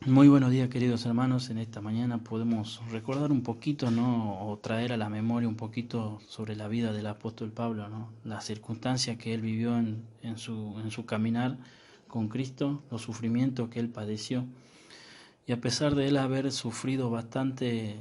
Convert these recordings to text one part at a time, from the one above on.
Muy buenos días, queridos hermanos. En esta mañana podemos recordar un poquito, ¿no? O traer a la memoria un poquito sobre la vida del apóstol Pablo, ¿no? Las circunstancias que él vivió en su caminar con Cristo, los sufrimientos que él padeció. Y a pesar de él haber sufrido bastante,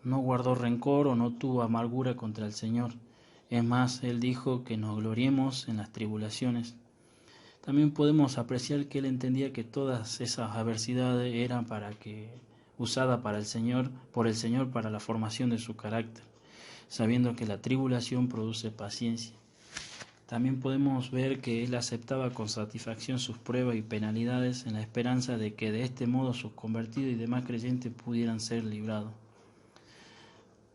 no guardó rencor o no tuvo amargura contra el Señor. Es más, él dijo que nos gloriemos en las tribulaciones. También podemos apreciar que él entendía que todas esas adversidades eran usada para el Señor, por el Señor para la formación de su carácter, sabiendo que la tribulación produce paciencia. También podemos ver que él aceptaba con satisfacción sus pruebas y penalidades en la esperanza de que de este modo sus convertidos y demás creyentes pudieran ser librados.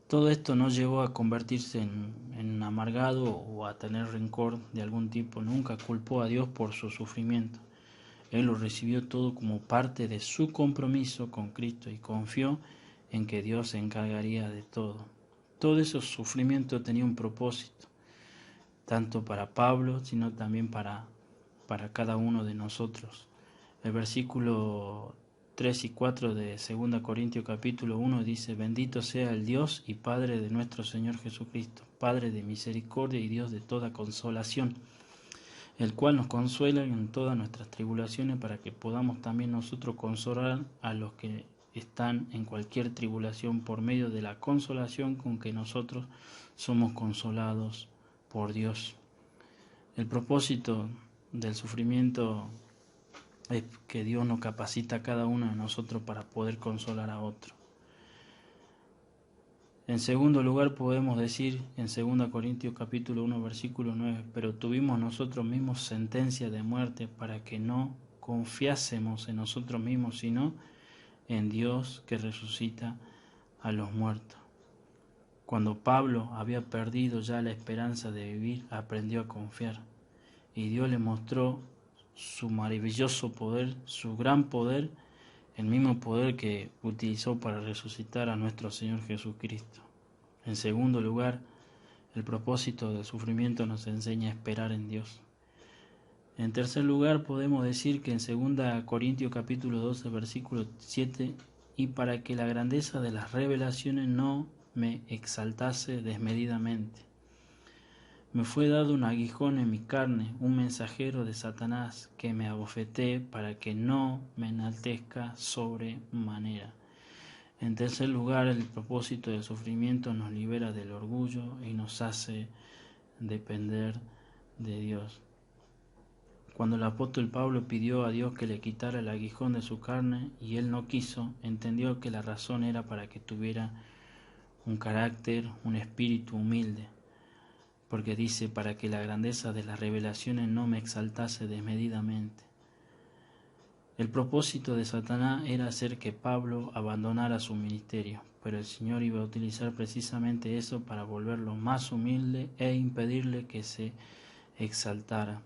Todo esto no llevó a convertirse en amargado o a tener rencor de algún tipo. Nunca culpó a Dios por su sufrimiento. Él lo recibió todo como parte de su compromiso con Cristo y confió en que Dios se encargaría de todo. Todo ese sufrimiento tenía un propósito, tanto para Pablo, sino también para cada uno de nosotros. El versículo 3 y 4 de 2 Corintios capítulo 1 dice: Bendito sea el Dios y Padre de nuestro Señor Jesucristo, Padre de misericordia y Dios de toda consolación, el cual nos consuela en todas nuestras tribulaciones, para que podamos también nosotros consolar a los que están en cualquier tribulación por medio de la consolación con que nosotros somos consolados por Dios. El propósito del sufrimiento es que Dios nos capacita a cada uno de nosotros para poder consolar a otro. En segundo lugar podemos decir en 2 Corintios capítulo 1 versículo 9: pero tuvimos nosotros mismos sentencia de muerte para que no confiásemos en nosotros mismos, sino en Dios que resucita a los muertos. Cuando Pablo había perdido ya la esperanza de vivir, aprendió a confiar, y Dios le mostró su maravilloso poder, su gran poder, el mismo poder que utilizó para resucitar a nuestro Señor Jesucristo. En segundo lugar, el propósito del sufrimiento nos enseña a esperar en Dios. En tercer lugar, podemos decir que en 2 Corintios capítulo 12, versículo 7, y para que la grandeza de las revelaciones no me exaltase desmedidamente, me fue dado un aguijón en mi carne, un mensajero de Satanás, que me abofeté para que no me enaltezca sobremanera. En tercer lugar, el propósito del sufrimiento nos libera del orgullo y nos hace depender de Dios. Cuando el apóstol Pablo pidió a Dios que le quitara el aguijón de su carne y él no quiso, entendió que la razón era para que tuviera un carácter, un espíritu humilde. Porque dice: para que la grandeza de las revelaciones no me exaltase desmedidamente. El propósito de Satanás era hacer que Pablo abandonara su ministerio, pero el Señor iba a utilizar precisamente eso para volverlo más humilde e impedirle que se exaltara.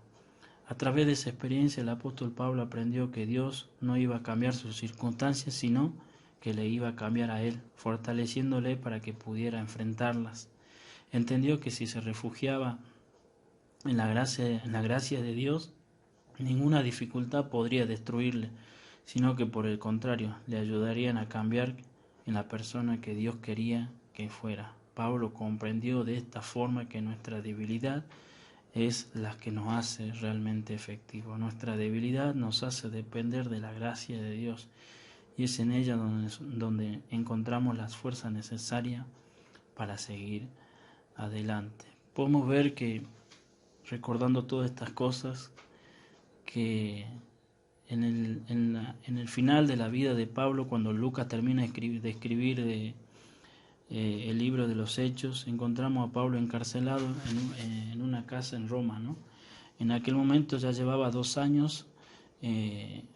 A través de esa experiencia el apóstol Pablo aprendió que Dios no iba a cambiar sus circunstancias, sino que le iba a cambiar a él, fortaleciéndole para que pudiera enfrentarlas. Entendió que si se refugiaba en la gracia de Dios, ninguna dificultad podría destruirle, sino que por el contrario, le ayudarían a cambiar en la persona que Dios quería que fuera. Pablo comprendió de esta forma que nuestra debilidad es la que nos hace realmente efectivos. Nuestra debilidad nos hace depender de la gracia de Dios, y es en ella donde encontramos las fuerzas necesarias para seguir adelante. Podemos ver que, recordando todas estas cosas, que en el final de la vida de Pablo, cuando Lucas termina de escribir el libro de los Hechos, encontramos a Pablo encarcelado en una casa en Roma, ¿no? En aquel momento ya llevaba 2 años,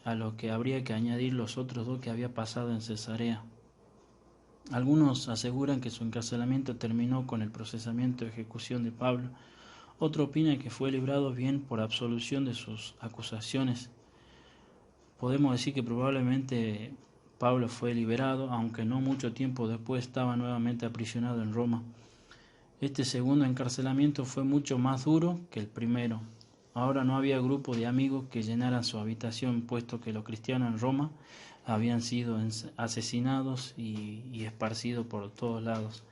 a lo que habría que añadir los otros 2 que había pasado en Cesarea. Algunos aseguran que su encarcelamiento terminó con el procesamiento y ejecución de Pablo. Otro opina que fue librado bien por absolución de sus acusaciones. Podemos decir que probablemente Pablo fue liberado, aunque no mucho tiempo después estaba nuevamente aprisionado en Roma. Este segundo encarcelamiento fue mucho más duro que el primero. Ahora no había grupo de amigos que llenaran su habitación, puesto que los cristianos en Roma habían sido asesinados y esparcidos por todos lados.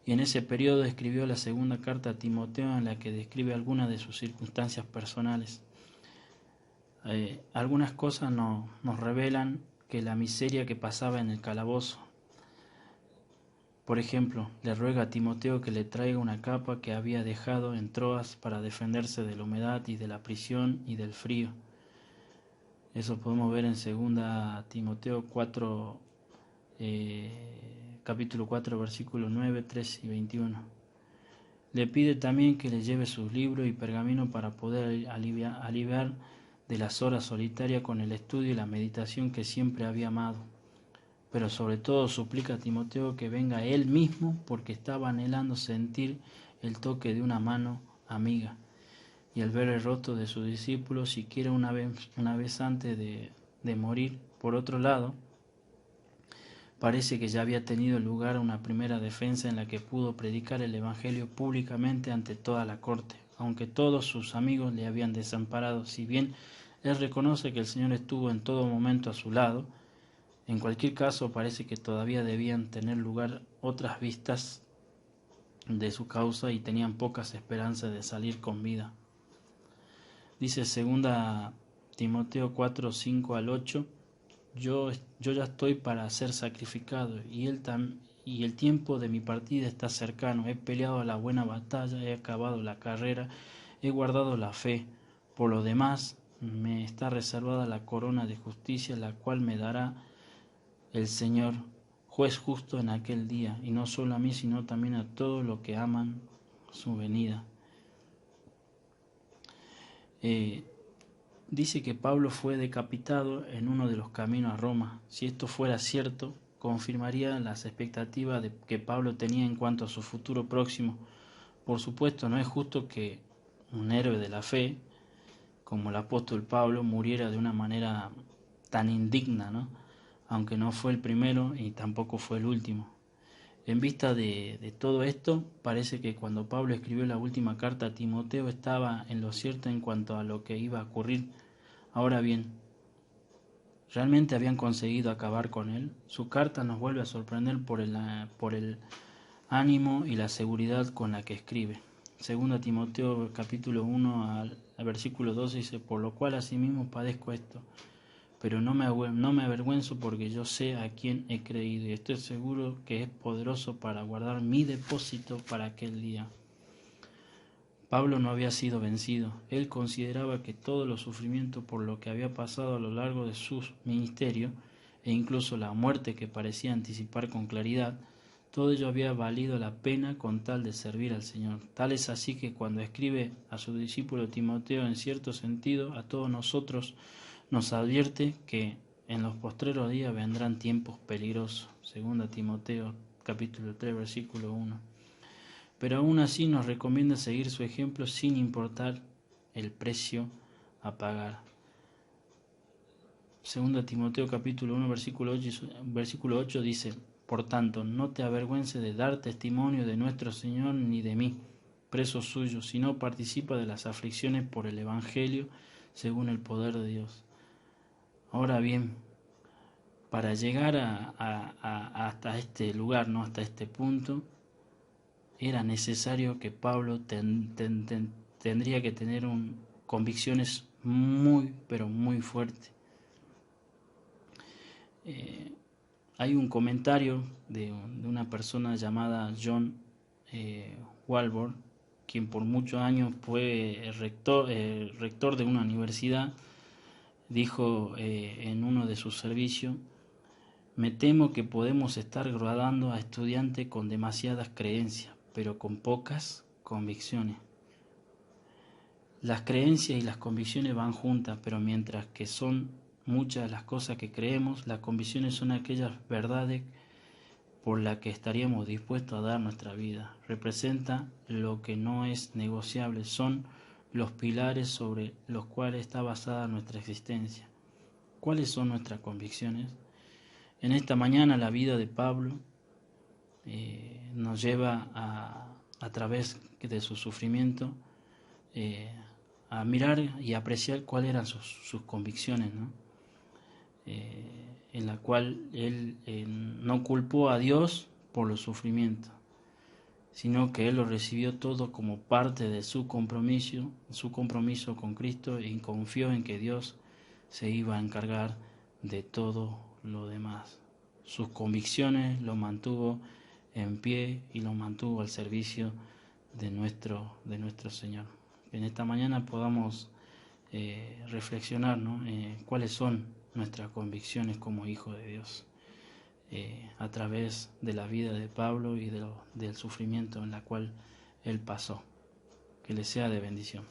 Y en ese periodo escribió la segunda carta a Timoteo, en la que describe algunas de sus circunstancias personales. Algunas cosas nos revelan que la miseria que pasaba en el calabozo. Por ejemplo, le ruega a Timoteo que le traiga una capa que había dejado en Troas para defenderse de la humedad y de la prisión y del frío. Eso podemos ver en 2 Timoteo 4, capítulo 4, versículos 9, 3 y 21. Le pide también que le lleve sus libros y pergaminos para poder aliviar de las horas solitarias con el estudio y la meditación que siempre había amado. Pero sobre todo suplica a Timoteo que venga él mismo, porque estaba anhelando sentir el toque de una mano amiga y el ver el rostro de sus discípulos siquiera una vez antes de morir. Por otro lado, parece que ya había tenido lugar una primera defensa en la que pudo predicar el Evangelio públicamente ante toda la corte, aunque todos sus amigos le habían desamparado. Si bien él reconoce que el Señor estuvo en todo momento a su lado, en cualquier caso parece que todavía debían tener lugar otras vistas de su causa y tenían pocas esperanzas de salir con vida. Dice 2 Timoteo 4, 5 al 8, yo ya estoy para ser sacrificado y el tiempo de mi partida está cercano. He peleado la buena batalla, he acabado la carrera, he guardado la fe. Por lo demás, me está reservada la corona de justicia, la cual me dará el Señor, juez justo en aquel día, y no solo a mí, sino también a todos los que aman su venida. Dice que Pablo fue decapitado en uno de los caminos a Roma. Si esto fuera cierto, confirmaría las expectativas que Pablo tenía en cuanto a su futuro próximo. Por supuesto, no es justo que un héroe de la fe, como el apóstol Pablo, muriera de una manera tan indigna, ¿no? Aunque no fue el primero y tampoco fue el último. En vista de todo esto, parece que cuando Pablo escribió la última carta a Timoteo estaba en lo cierto en cuanto a lo que iba a ocurrir. Ahora bien, ¿realmente habían conseguido acabar con él? Su carta nos vuelve a sorprender por el ánimo y la seguridad con la que escribe. 2 Timoteo capítulo 1 al versículo 12 dice, por lo cual asimismo padezco esto, pero no me avergüenzo porque yo sé a quién he creído y estoy seguro que es poderoso para guardar mi depósito para aquel día. Pablo no había sido vencido. Él consideraba que todos los sufrimientos por lo que había pasado a lo largo de su ministerio, e incluso la muerte que parecía anticipar con claridad, todo ello había valido la pena con tal de servir al Señor. Tal es así que cuando escribe a su discípulo Timoteo, en cierto sentido, a todos nosotros, nos advierte que en los postreros días vendrán tiempos peligrosos. 2 Timoteo capítulo 3 versículo 1. Pero aún así nos recomienda seguir su ejemplo sin importar el precio a pagar. 2 Timoteo capítulo 1 versículo 8 dice, por tanto, no te avergüences de dar testimonio de nuestro Señor ni de mí, preso suyo, sino participa de las aflicciones por el Evangelio según el poder de Dios. Ahora bien, para llegar hasta este lugar, ¿no? Hasta este punto, era necesario que Pablo tendría que tener convicciones muy, pero muy fuertes. Hay un comentario de una persona llamada John Walbor, quien por muchos años fue rector de una universidad. Dijo en uno de sus servicios, me temo que podemos estar graduando a estudiantes con demasiadas creencias, pero con pocas convicciones. Las creencias y las convicciones van juntas, pero mientras que son muchas las cosas que creemos, las convicciones son aquellas verdades por las que estaríamos dispuestos a dar nuestra vida. Representa lo que no es negociable, son los pilares sobre los cuales está basada nuestra existencia. ¿Cuáles son nuestras convicciones? En esta mañana la vida de Pablo nos lleva a través de su sufrimiento a mirar y apreciar cuáles eran sus convicciones, ¿no? En la cual él no culpó a Dios por los sufrimientos, sino que él lo recibió todo como parte de su compromiso con Cristo, y confió en que Dios se iba a encargar de todo lo demás. Sus convicciones lo mantuvo en pie y lo mantuvo al servicio de nuestro Señor. Que en esta mañana podamos reflexionar, ¿no? Cuáles son nuestras convicciones como hijos de Dios, a través de la vida de Pablo y del sufrimiento en la cual él pasó. Que le sea de bendición.